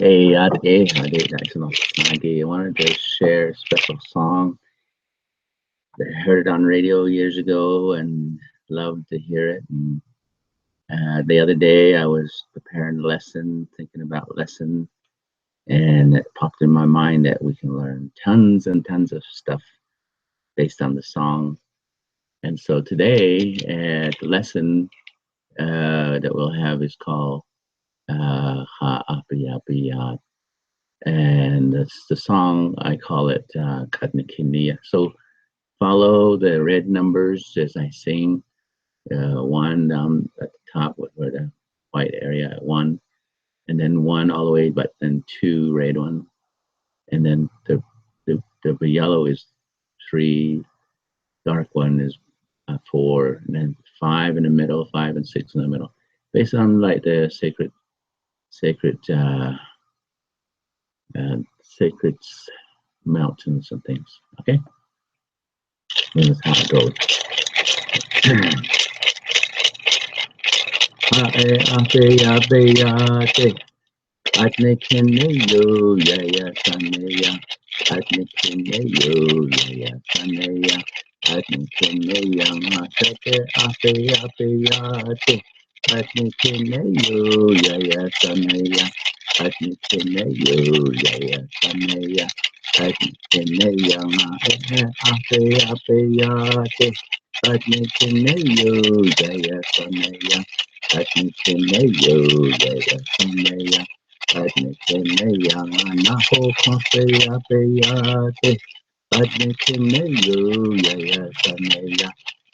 Hey, Ade, national Nagi. I wanted to share a special song that I heard on radio years ago and loved to hear it. And the other day I was preparing a lesson, thinking about lesson, and it popped in my mind that we can learn tons and tons of stuff based on the song. And so today, the lesson that we'll have is called Ha Api Api, and it's the song. I call it Nikini. So follow the red numbers as I sing. One down at the top with where the white area at one, and then one all the way, but then two red one, and then the yellow is three, dark one is four, and then five in the middle, five and six in the middle, based on like the sacred sacred mountains and things. Okay, and that's how it goes. Atnekineyo, ya ya saneya. Atnekineyo, ya ya saneya. Atnekineya, masake ape ape yate. Atnekineyo, ya ya saneya. Atnekineyo, ya ya saneya. Atnekineya, masake ape ape yate. Atnekineyo, ya ya saneya. Atnekineyo, ya ya saneya. Admitineya naho konseya peyate. Admitineyo yaya saneya.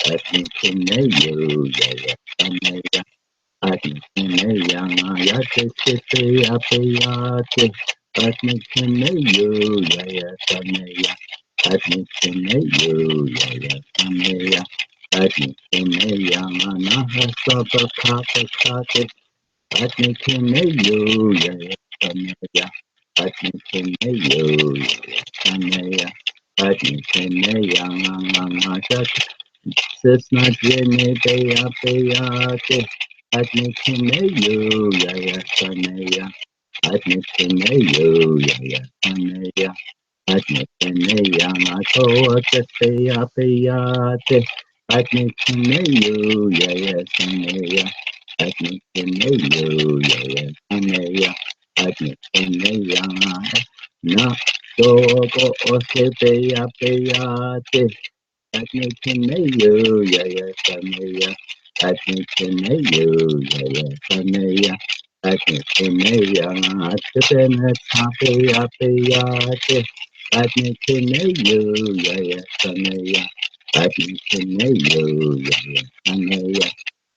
Admitineyo yaya saneya. Admitineya yate sepeya peyate. Admitineyo yaya saneya. Admitineyo yaya saneya. Admitineya naha sabakapakate. Atnikineyo, ya Saneya. Atnikineyo, ya Saneya. Atnikeneya, Mamashat. Sisna Jene Beya Beyate. Atnikineyo, ya Saneya. Atnikineyo, ya Saneya. Atnikeneya, Matoa Tepeya Beyate. Atnikineyo, ya Saneya. Admitineyo, ya ya saneya. Admitineya, na dogo osepe ya peyate. Admitineyo, ya ya saneya. Admitineyo, ya ya saneya. Admitineya, atipene tape ya peyate. Admitineyo, ya ya saneya. Admitineyo, ya ya saneya.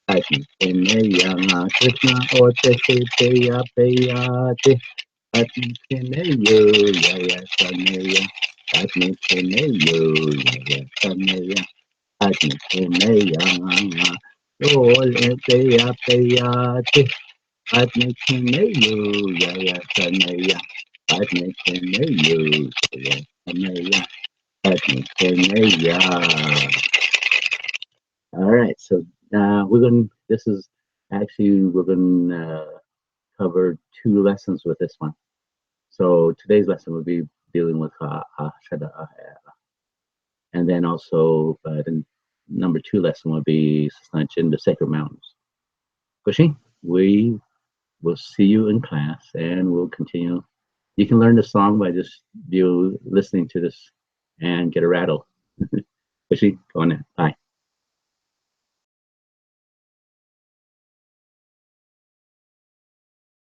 Admitineya Krishna Ote Sepeya Peyate. Admitineyo Yaya Saneya. Admitineyo Yaya Saneya. Admitineya Lord Epeya Peyate. Admitineyo Yaya Saneya. Admitineyo Yaya Saneya. Admitineya. All right, so we're going. This is actually we're going to cover two lessons with this one. So today's lesson will be dealing with Shada, and then also the number two lesson will be in the Sacred Mountains. Kushi, we will see you in class, and we'll continue. You can learn the song by just listening to this and get a rattle. Kushi, go on in. Bye.